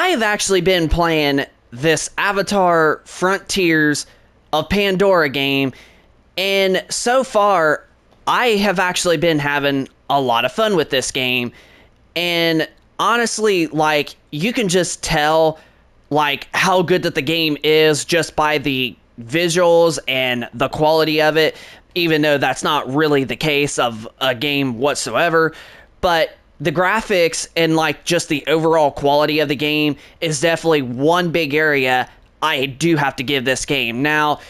I've actually been playing this Avatar Frontiers of Pandora game, and so far, I have actually been having a lot of fun with this game. And honestly, like, you can just tell, like, how good that the game is just by the visuals and the quality of it, even though that's not really the case of a game whatsoever. But the graphics and, like, just the overall quality of the game is definitely one big area I do have to give this game. Now,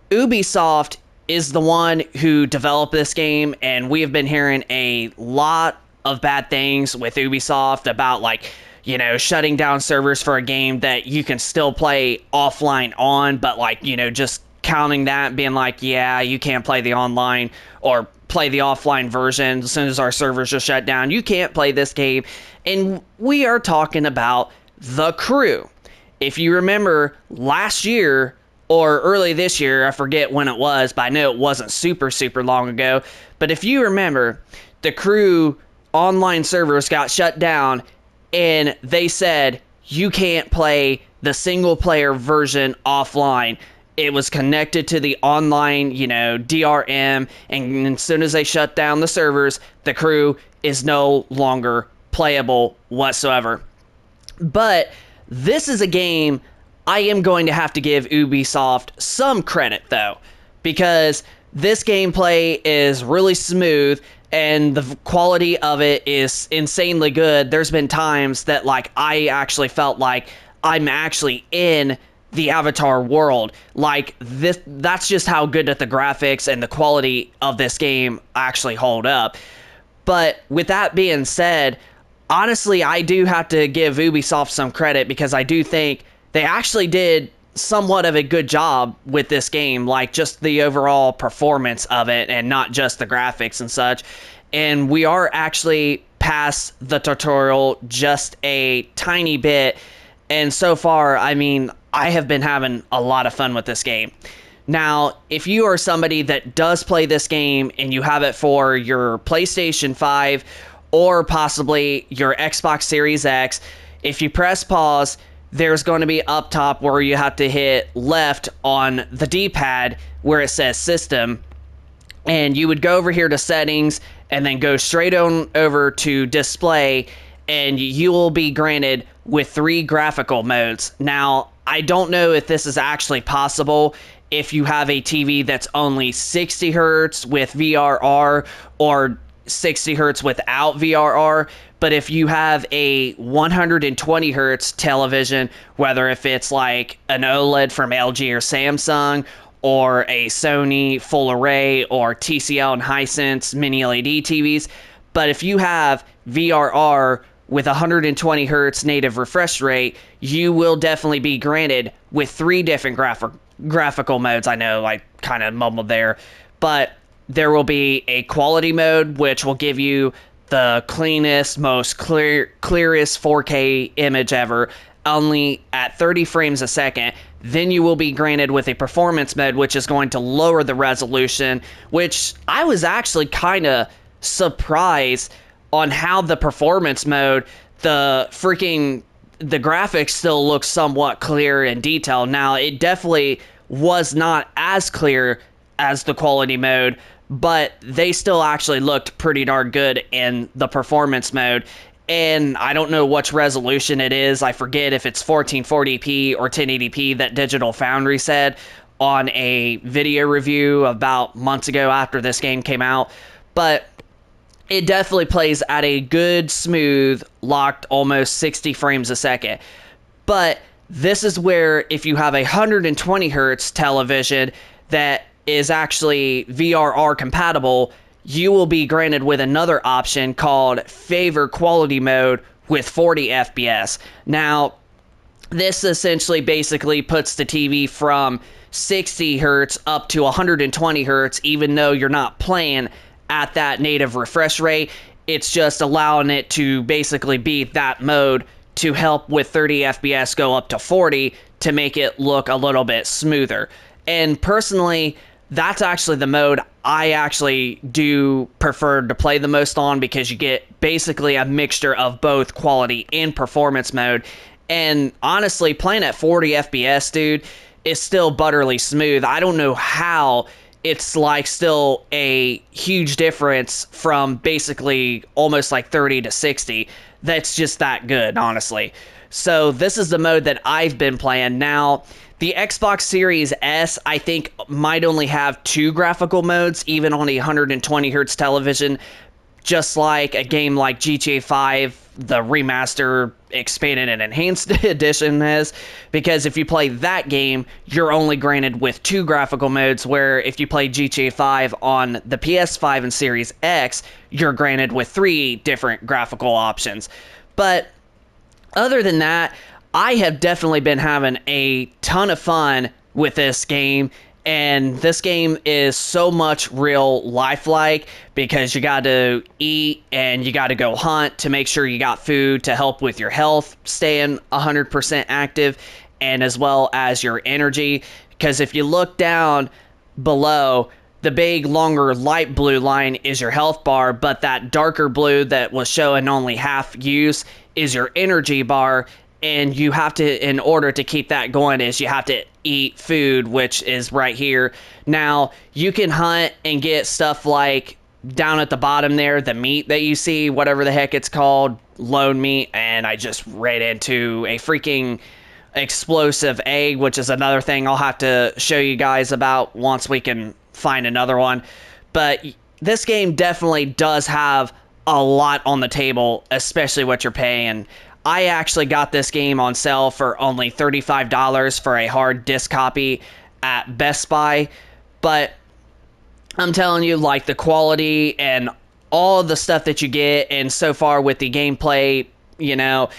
Ubisoft is the one who developed this game, and we have been hearing a lot of bad things with Ubisoft about, like, you know, shutting down servers for a game that you can still play offline on, but, like, you know, just counting that, being like, yeah, you can't play the online or play the offline version as soon as our servers are shut down. You can't play this game. And we are talking about The Crew. If you remember last year or early this year, I forget when it was, but I know it wasn't super long ago. But if you remember, The Crew online servers got shut down, and they said you can't play the single player version offline. It was connected to the online, you know, DRM, and as soon as they shut down the servers, The Crew is no longer playable whatsoever. But this is a game I am going to have to give Ubisoft some credit, though, because this gameplay is really smooth and the quality of it is insanely good. There's been times that, like, I actually felt like I'm actually in the Avatar world. Like, that's just how good that the graphics and the quality of this game actually hold up. But with that being said, honestly, I do have to give Ubisoft some credit, because I do think they actually did somewhat of a good job with this game, like just the overall performance of it and not just the graphics and such. And we are actually past the tutorial just a tiny bit, and so far, I mean, I have been having a lot of fun with this game. Now, if you are somebody that does play this game and you have it for your PlayStation 5 or possibly your Xbox Series X, if you press pause, there's going to be up top where you have to hit left on the D-pad where it says System. And you would go over here to Settings and then go straight on over to Display, and you will be granted with 3 graphical modes. Now, I don't know if this is actually possible if you have a TV that's only 60 hertz with VRR or 60 hertz without VRR, but if you have a 120 hertz television, whether if it's like an OLED from LG or Samsung, or a Sony full array, or TCL and Hisense mini LED TVs, but if you have VRR with 120 hertz native refresh rate, you will definitely be granted with 3 different graphical modes. I know I kind of mumbled there, but there will be a quality mode, which will give you the cleanest, most clearest 4K image ever, only at 30 frames a second. Then you will be granted with a performance mode, which is going to lower the resolution, which I was actually kind of surprised on how the performance mode, the graphics still look somewhat clear and detailed. Now, it definitely was not as clear as the quality mode, but they still actually looked pretty darn good in the performance mode. And I don't know which resolution it is. I forget if it's 1440p or 1080p that Digital Foundry said on a video review about months ago after this game came out. But it definitely plays at a good, smooth, locked, almost 60 frames a second. But this is where, if you have a 120 hertz television that is actually VRR compatible, you will be granted with another option called Favor Quality Mode with 40 FPS. Now, this essentially basically puts the TV from 60 hertz up to 120 hertz, even though you're not playing at that native refresh rate. It's just allowing it to basically be that mode to help with 30 FPS go up to 40 to make it look a little bit smoother. And personally, that's actually the mode I actually do prefer to play the most on, because you get basically a mixture of both quality and performance mode. And honestly, playing at 40 FPS, dude, is still butterly smooth. I don't know how it's like still a huge difference from basically almost like 30 to 60. That's just that good, honestly. So this is the mode that I've been playing. Now, the Xbox Series S, I think, might only have 2 graphical modes, even on a 120 hertz television, just like a game like GTA 5, the remaster, expanded and enhanced edition has, because if you play that game, you're only granted with 2 graphical modes, where if you play GTA 5 on the PS5 and Series X, you're granted with 3 different graphical options. But other than that, I have definitely been having a ton of fun with this game. And this game is so much real lifelike, because you got to eat and you got to go hunt to make sure you got food to help with your health, staying 100% active, and as well as your energy. Because if you look down below, the big, longer, light blue line is your health bar, but that darker blue that was showing only half use is your energy bar. And you have to, in order to keep that going, is you have to eat food, which is right here. Now, you can hunt and get stuff like down at the bottom there, the meat that you see, whatever the heck it's called, lone meat, and I just ran into a freaking explosive egg, which is another thing I'll have to show you guys about once we can find another one. But this game definitely does have a lot on the table, especially what you're paying. I actually got this game on sale for only $35 for a hard disc copy at Best Buy, but I'm telling you, like, the quality and all the stuff that you get, and so far with the gameplay, you know,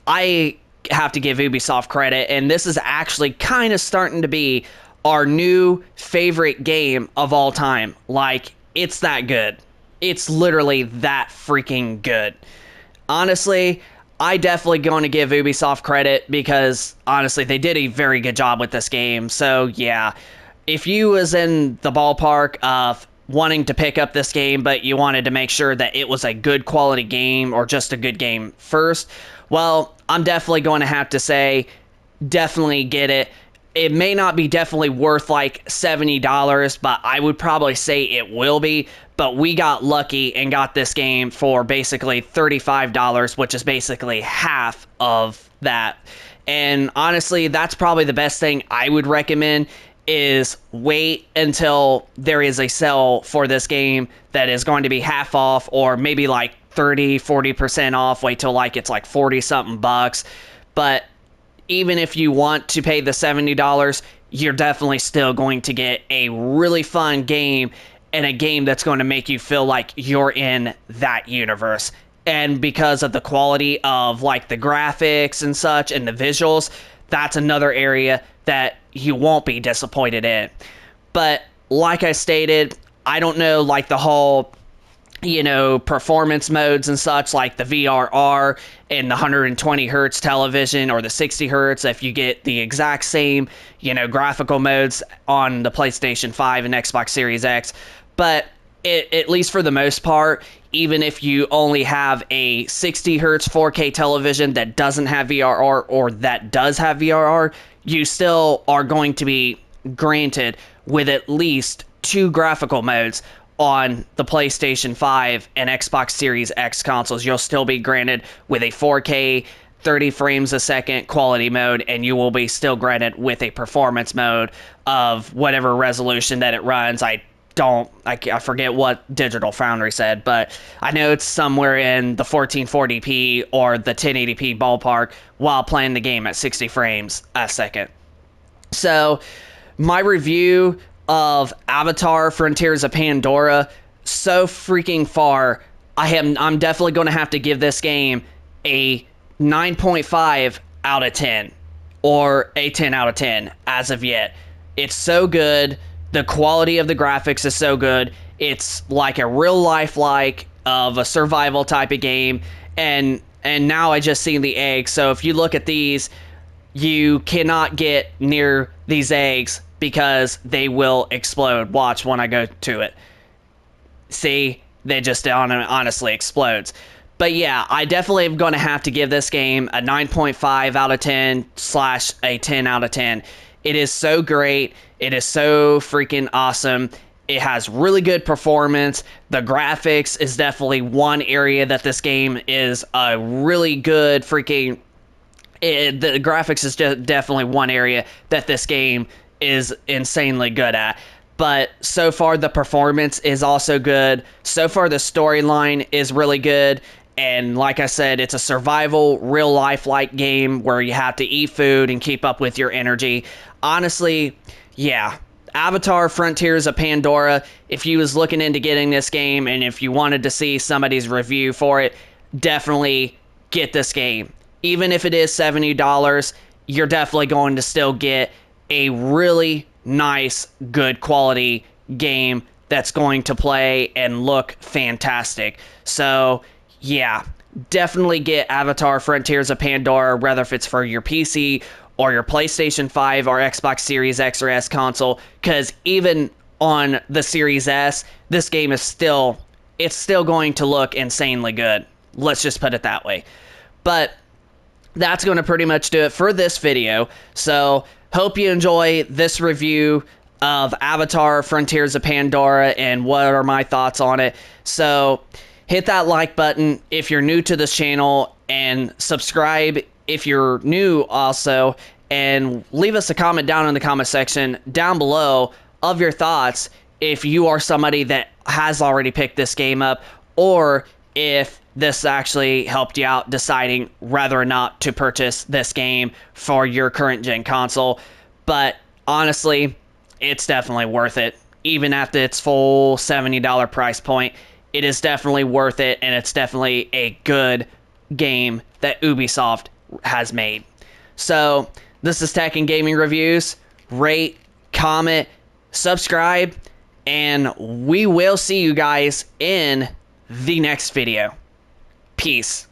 I have to give Ubisoft credit, and this is actually kind of starting to be our new favorite game of all time. Like, it's that good. It's literally that freaking good. Honestly, I definitely going to give Ubisoft credit, because honestly, they did a very good job with this game. So yeah, if you was in the ballpark of wanting to pick up this game, but you wanted to make sure that it was a good quality game or just a good game first, well, I'm definitely going to have to say, definitely get it. It may not be definitely worth like $70, but I would probably say it will be. But we got lucky and got this game for basically $35, which is basically half of that. And honestly, that's probably the best thing I would recommend, is wait until there is a sale for this game that is going to be half off, or maybe like 30-40% off. Wait till like it's like 40 something bucks. But even if you want to pay the $70, you're definitely still going to get a really fun game, and a game that's going to make you feel like you're in that universe. And because of the quality of like the graphics and such and the visuals, that's another area that you won't be disappointed in. But like I stated, I don't know like the whole, you know, performance modes and such, like the VRR and the 120 hertz television or the 60 hertz, if you get the exact same, you know, graphical modes on the PlayStation 5 and Xbox Series X. But at least for the most part, even if you only have a 60 hertz 4K television that doesn't have VRR, or that does have VRR, you still are going to be granted with at least 2 graphical modes on the PlayStation 5 and Xbox Series X consoles. You'll still be granted with a 4K 30 frames a second quality mode, and you will be still granted with a performance mode of whatever resolution that it runs. I forget what Digital Foundry said, but I know it's somewhere in the 1440p or the 1080p ballpark while playing the game at 60 frames a second. So my review of Avatar Frontiers of Pandora, so freaking far, I'm definitely going to have to give this game a 9.5 out of 10 or a 10 out of 10 as of yet. It's so good. The quality of the graphics is so good. It's like a real life of a survival type of game. And now I just seen the eggs. So if you look at these, you cannot get near these eggs because they will explode. Watch when I go to it. See, they just honestly explodes. But yeah, I definitely am going to have to give this game a 9.5 out of 10 slash a 10 out of 10. It is so great. It is so freaking awesome. It has really good performance. The graphics is definitely one area that this game is a really good freaking... the graphics is definitely one area that this game is insanely good at. But so far, the performance is also good. So far, the storyline is really good. And like I said, it's a survival, real life-like game where you have to eat food and keep up with your energy. Honestly, yeah. Avatar Frontiers of Pandora, if you was looking into getting this game and if you wanted to see somebody's review for it, definitely get this game. Even if it is $70, you're definitely going to still get a really nice, good quality game that's going to play and look fantastic. So, yeah, definitely get Avatar Frontiers of Pandora, whether if it's for your PC or your PlayStation 5 or Xbox Series X or S console, because even on the Series S, this game is still going to look insanely good. Let's just put it that way. But that's going to pretty much do it for this video. So, hope you enjoy this review of Avatar Frontiers of Pandora and what are my thoughts on it. So, hit that like button if you're new to this channel, and subscribe if you're new also, and leave us a comment down in the comment section down below of your thoughts if you are somebody that has already picked this game up, or if this actually helped you out deciding whether or not to purchase this game for your current gen console. But honestly, it's definitely worth it. Even at its full $70 price point, it is definitely worth it, and it's definitely a good game that Ubisoft has made. So, this is Tech and Gaming Reviews. Rate, comment, subscribe, and we will see you guys in the next video. Peace.